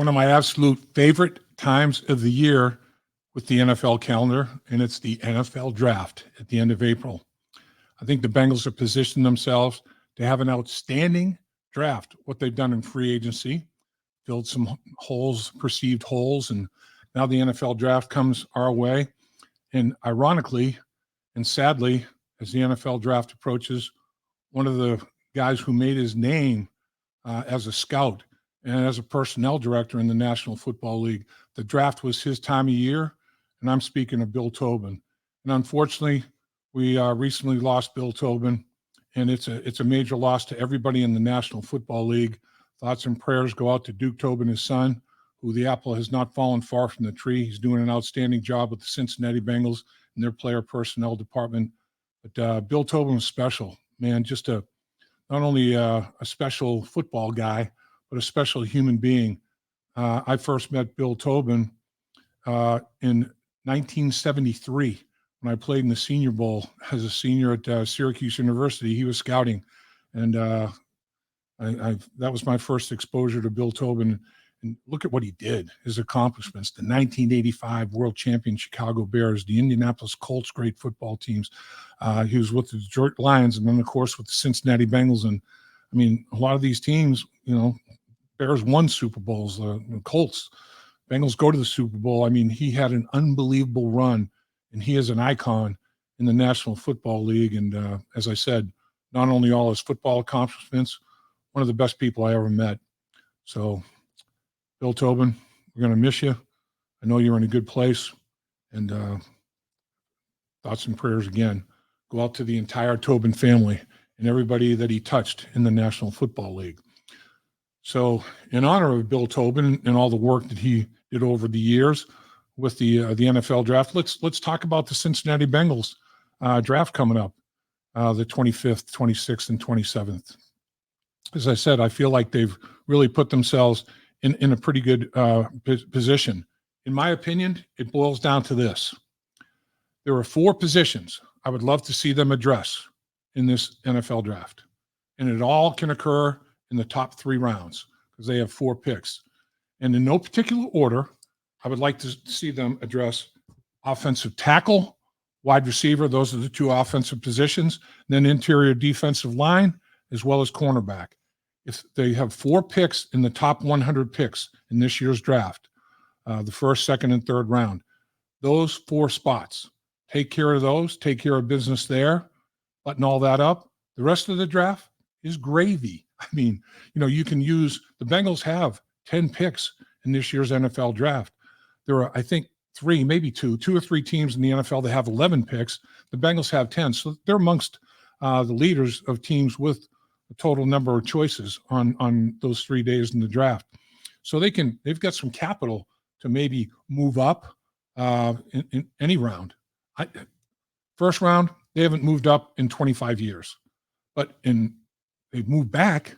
one of my absolute favorite times of the year with the NFL calendar, and it's the NFL draft at the end of April. I think the Bengals have positioned themselves to have an outstanding draft. What they've done in free agency, filled some holes, perceived holes, and now the NFL draft comes our way. And ironically and sadly, as the NFL draft approaches, one of the guys who made his name as a scout and as a personnel director in the National Football League, the draft was his time of year, and I'm speaking of Bill Tobin. And unfortunately, we recently lost Bill Tobin, and it's a major loss to everybody in the National Football League. Thoughts and prayers go out to Duke Tobin, his son, who the apple has not fallen far from the tree. He's doing an outstanding job with the Cincinnati Bengals and their player personnel department. But Bill Tobin was special, man, just not only a special football guy, but a special human being. I first met Bill Tobin in 1973 when I played in the Senior Bowl as a senior at Syracuse University. He was scouting, and that was my first exposure to Bill Tobin. And look at what he did, his accomplishments, the 1985 World Champion Chicago Bears, the Indianapolis Colts, great football teams. He was with the Detroit Lions, and then, of course, with the Cincinnati Bengals. And, I mean, a lot of these teams, Bears won Super Bowls, the Colts, Bengals go to the Super Bowl. I mean, he had an unbelievable run, and he is an icon in the National Football League. And as I said, not only all his football accomplishments, one of the best people I ever met. So, Bill Tobin, we're going to miss you. I know you're in a good place. And thoughts and prayers again go out to the entire Tobin family and everybody that he touched in the National Football League. So in honor of Bill Tobin and all the work that he did over the years with the NFL draft, let's talk about the Cincinnati Bengals draft coming up, the 25th, 26th, and 27th. As I said, I feel like they've really put themselves in a pretty good position. In my opinion, it boils down to this. There are 4 positions I would love to see them address in this NFL draft. And it all can occur in the top 3 rounds because they have 4 picks. And in no particular order, I would like to see them address offensive tackle, wide receiver. Those are the 2 offensive positions. Then interior defensive line, as well as cornerback. If they have 4 picks in the top 100 picks in this year's draft, the first, second, and third round, those 4 spots, take care of those, take care of business there, button all that up. The rest of the draft is gravy. I mean, you can use – the Bengals have 10 picks in this year's NFL draft. There are, I think, 3, maybe 2 or 3 teams in the NFL that have 11 picks. The Bengals have 10. So they're amongst the leaders of teams with the total number of choices on those 3 days in the draft. So they've got some capital to maybe move up in any round. First round, they haven't moved up in 25 years, but they've moved back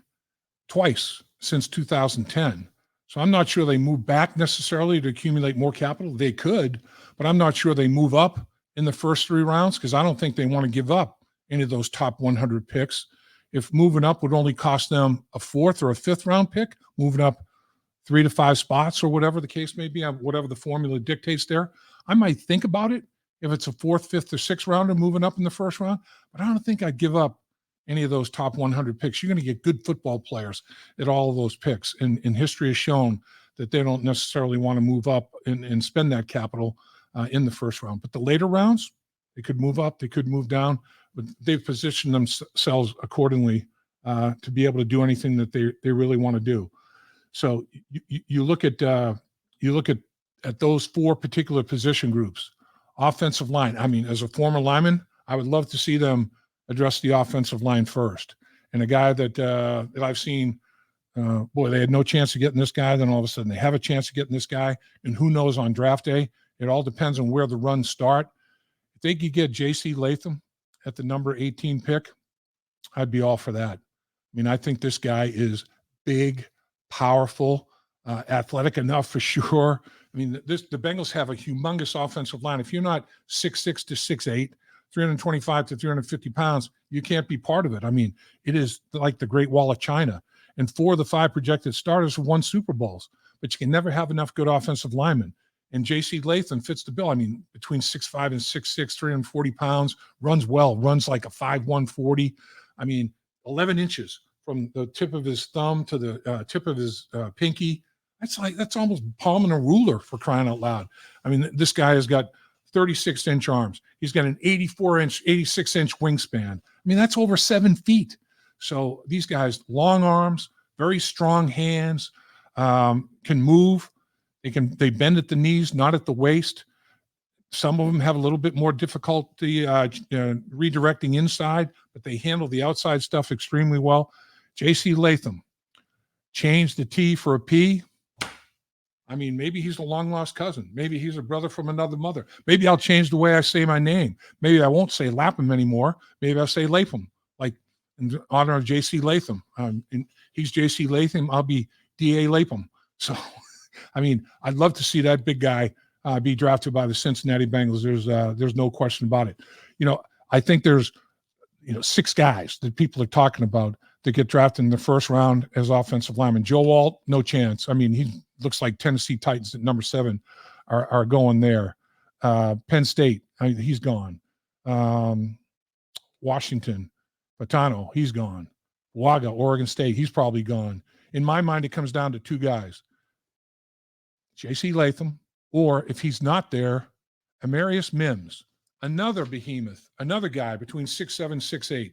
twice since 2010. So I'm not sure they move back necessarily to accumulate more capital. They could, but I'm not sure they move up in the first 3 rounds because I don't think they want to give up any of those top 100 picks. If moving up would only cost them a 4th or a 5th round pick, moving up 3 to 5 spots or whatever the case may be, whatever the formula dictates there, I might think about it if it's a 4th, 5th, or 6th rounder moving up in the first round, but I don't think I'd give up any of those top 100 picks. You're going to get good football players at all of those picks, and history has shown that they don't necessarily want to move up and spend that capital in the first round. But the later rounds, they could move up, they could move down, but they've positioned themselves accordingly to be able to do anything that they really want to do. So you look at those 4 particular position groups. Offensive line. I mean, as a former lineman, I would love to see them address the offensive line first. And a guy that I've seen, they had no chance of getting this guy. Then all of a sudden they have a chance of getting this guy. And who knows on draft day? It all depends on where the runs start. If they could get J.C. Lapham at the number 18 pick, I'd be all for that. I mean, I think this guy is big, powerful, athletic enough for sure. I mean, the Bengals have a humongous offensive line. If you're not 6'6" to 6'8", 325 to 350 pounds, you can't be part of it. I mean, it is like the Great Wall of China. And 4 of the 5 projected starters have won Super Bowls. but you can never have enough good offensive linemen. And J.C. Latham fits the bill. I mean, between 6'5" and 6'6", 340 pounds, runs well, runs like a 5'1", 40. I mean, 11 inches from the tip of his thumb to the tip of his pinky. That's almost palming a ruler, for crying out loud. I mean, this guy has got 36-inch arms. He's got an 86-inch wingspan. I mean, that's over 7 feet. So these guys, long arms, very strong hands, can move. They bend at the knees, not at the waist. Some of them have a little bit more difficulty redirecting inside, but they handle the outside stuff extremely well. J.C. Latham changed the T for a P. I mean, maybe he's a long-lost cousin. Maybe he's a brother from another mother. Maybe I'll change the way I say my name. Maybe I won't say Lapham anymore. Maybe I'll say Lapham, like in honor of J.C. Latham. And he's J.C. Latham. I'll be D.A. Lapham. So, I mean, I'd love to see that big guy be drafted by the Cincinnati Bengals. There's no question about it. You know, I think there's 6 guys that people are talking about that get drafted in the first round as offensive linemen. Joe Alt, no chance. I mean, he looks like Tennessee Titans at number 7 are going there. Penn State, he's gone. Washington, Patano, he's gone. Waga, Oregon State, he's probably gone. In my mind, it comes down to 2 guys. J.C. Latham, or if he's not there, Amarius Mims, another behemoth, another guy between 6'7", 6'8",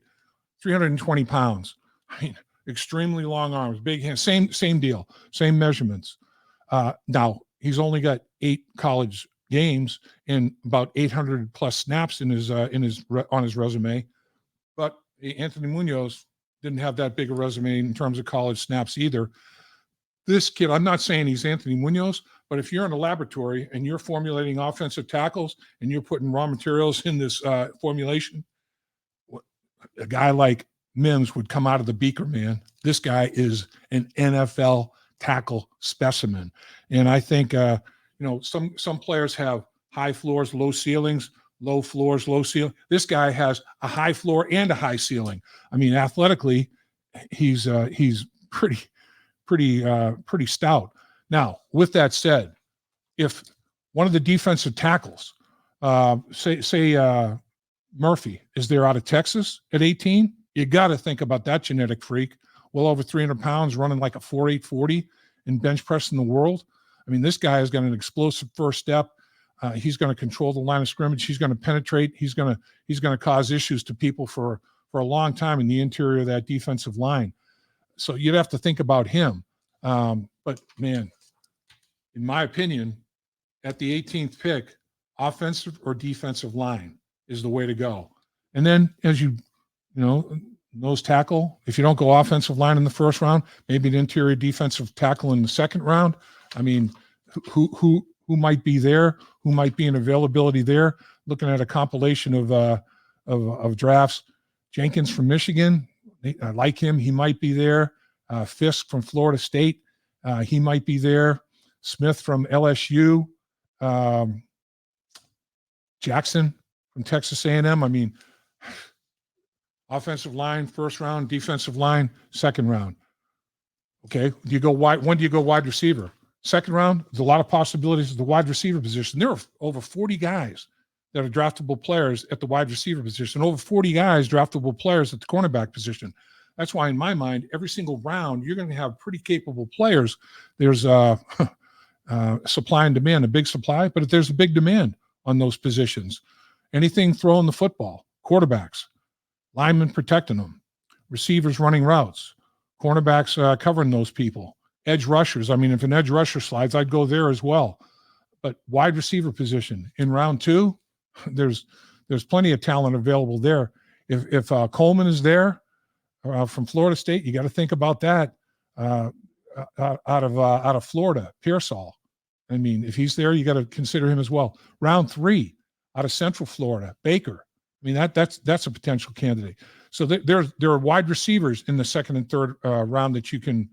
320 pounds. I mean, extremely long arms, big hands, same deal, same measurements. Now, he's only got 8 college games and about 800 plus snaps on his resume. But Anthony Munoz didn't have that big a resume in terms of college snaps either. This kid, I'm not saying he's Anthony Munoz, but if you're in a laboratory and you're formulating offensive tackles and you're putting raw materials in this formulation, a guy like Mims would come out of the beaker, man. This guy is an NFL tackle specimen. And I think, some players have high floors, low ceilings, low floors, low ceiling. This guy has a high floor and a high ceiling. I mean, athletically, he's pretty stout. Now, with that said, if one of the defensive tackles, say Murphy, is there out of Texas at 18, you got to think about that genetic freak, well over 300 pounds, running like a 4.8 40 and bench pressing the world. I mean, this guy has got an explosive first step. He's going to control the line of scrimmage. He's going to penetrate. He's going to cause issues to people for a long time in the interior of that defensive line. So you'd have to think about him. But man, in my opinion, at the 18th pick, offensive or defensive line is the way to go. And then as nose tackle, if you don't go offensive line in the first round, maybe an interior defensive tackle in the second round. I mean, who might be there? Who might be in availability there? Looking at a compilation of drafts. Jenkins from Michigan, I like him. He might be there. Fisk from Florida State, he might be there. Smith from LSU. Jackson from Texas A&M. I mean, offensive line, first round, defensive line, second round. Okay, do you go wide? When do you go wide receiver? Second round, there's a lot of possibilities at the wide receiver position. There are over 40 guys that are draftable players at the wide receiver position, over 40 guys draftable players at the cornerback position. That's why, in my mind, every single round, you're going to have pretty capable players. There's supply and demand, a big supply, but there's a big demand on those positions. Anything throwing the football, quarterbacks, linemen protecting them, receivers running routes, cornerbacks covering those people, edge rushers. I mean, if an edge rusher slides, I'd go there as well. But wide receiver position in round 2, there's plenty of talent available there. If Coleman is there from Florida State, you got to think about that. Out of Florida, Pearsall. I mean, if he's there, you got to consider him as well. Round 3, out of Central Florida, Baker. I mean, that's a potential candidate. So there are wide receivers in the second and third round that you can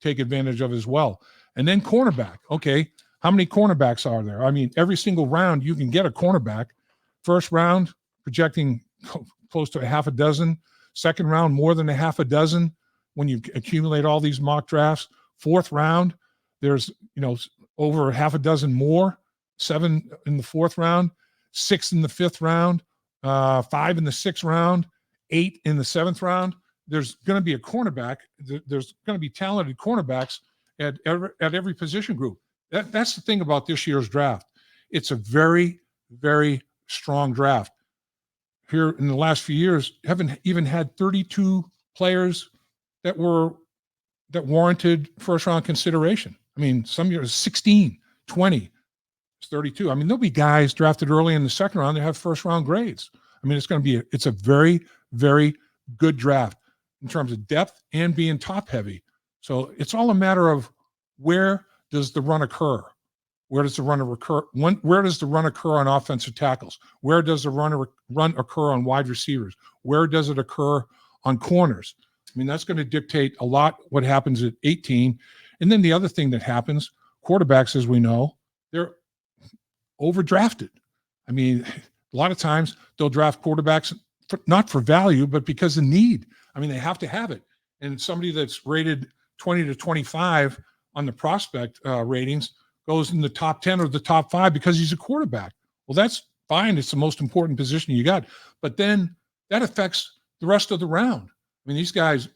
take advantage of as well. And then cornerback. Okay, how many cornerbacks are there? I mean, every single round you can get a cornerback. First round, projecting close to a half a dozen. Second round, more than a half a dozen when you accumulate all these mock drafts. Fourth round, There's, over half a dozen more, 7 in the 4th round, 6 in the 5th round, 5 in the 6th round, 8 in the 7th round. There's going to be a cornerback. There's going to be talented cornerbacks at every position group. That's the thing about this year's draft. It's a very, very strong draft. Here in the last few years, haven't even had 32 players that warranted first-round consideration. I mean, some years 16, 20, 32. I mean, there'll be guys drafted early in the 2nd round that have first-round grades. I mean, it's a very, very good draft in terms of depth and being top-heavy. So it's all a matter of where does the run occur? Where does the run occur? Where does the run occur on offensive tackles? Where does the run occur on wide receivers? Where does it occur on corners? I mean, that's going to dictate a lot what happens at 18. And then the other thing that happens, quarterbacks, as we know, they're overdrafted. I mean, a lot of times they'll draft quarterbacks not for value, but because of need. I mean, they have to have it. And somebody that's rated 20 to 25 on the prospect ratings goes in the top 10 or the top 5 because he's a quarterback. Well, that's fine. It's the most important position you got. But then that affects the rest of the round. I mean, these guys,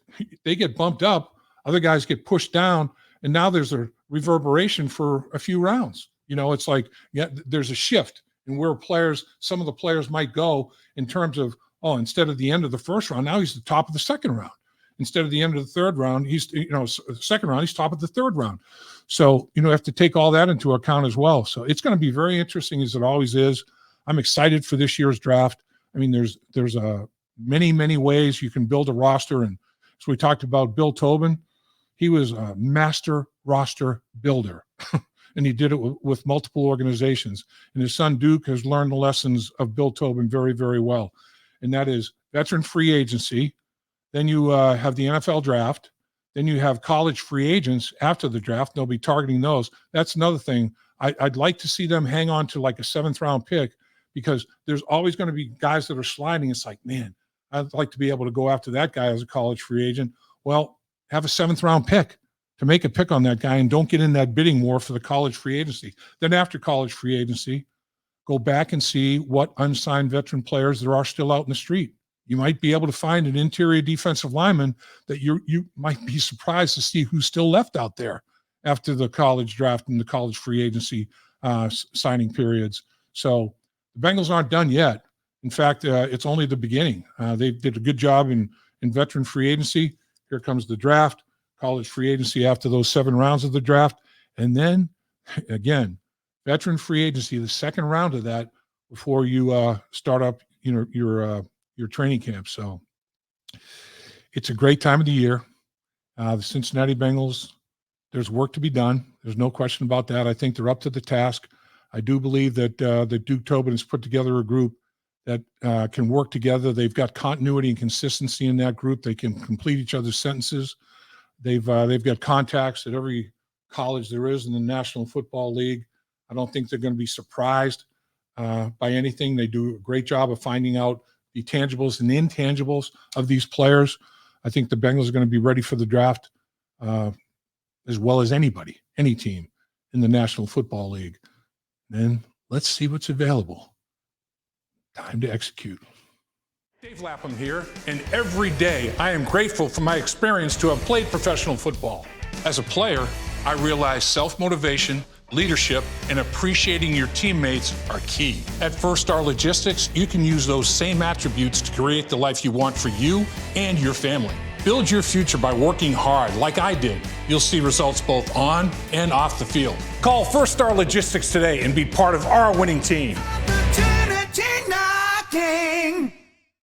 they get bumped up. Other guys get pushed down. And now there's a reverberation for a few rounds. It's like, there's a shift in where some of the players might go in terms of, instead of the end of the 1st round, now he's the top of the 2nd round. Instead of the end of the 3rd round, he's, 2nd round, he's top of the 3rd round. So, you have to take all that into account as well. So it's going to be very interesting, as it always is. I'm excited for this year's draft. I mean, there's many, many ways you can build a roster. And so we talked about Bill Tobin. He was a master roster builder, and he did it with multiple organizations. And his son, Duke, has learned the lessons of Bill Tobin very, very well. And that is veteran free agency. Then you have the NFL draft. Then you have college free agents after the draft. They'll be targeting those. That's another thing. I'd like to see them hang on to like a 7th round pick, because there's always going to be guys that are sliding. It's like, man, I'd like to be able to go after that guy as a college free agent. Well, have a 7th round pick to make a pick on that guy, and don't get in that bidding war for the college free agency. Then after college free agency, go back and see what unsigned veteran players there are still out in the street. You might be able to find an interior defensive lineman that you might be surprised to see who's still left out there after the college draft and the college free agency signing periods. So the Bengals aren't done yet. In fact, it's only the beginning. They did a good job in veteran free agency. Here comes the draft, college free agency after those 7 rounds of the draft. And then, again, veteran free agency, the 2nd round of that, before you start up your training camp. So it's a great time of the year. The Cincinnati Bengals, there's work to be done. There's no question about that. I think they're up to the task. I do believe that Duke Tobin has put together a group that can work together. They've got continuity and consistency in that group. They can complete each other's sentences. They've got contacts at every college there is in the National Football League. I don't think they're going to be surprised by anything. They do a great job of finding out the tangibles and the intangibles of these players. I think the Bengals are going to be ready for the draft as well as anybody, any team in the National Football League. Then let's see what's available. Time to execute. Dave Lapham here, and every day I am grateful for my experience to have played professional football. As a player, I realized self-motivation, leadership, and appreciating your teammates are key. At First Star Logistics, you can use those same attributes to create the life you want for you and your family. Build your future by working hard like I did. You'll see results both on and off the field. Call First Star Logistics today and be part of our winning team. Opportunity knocking.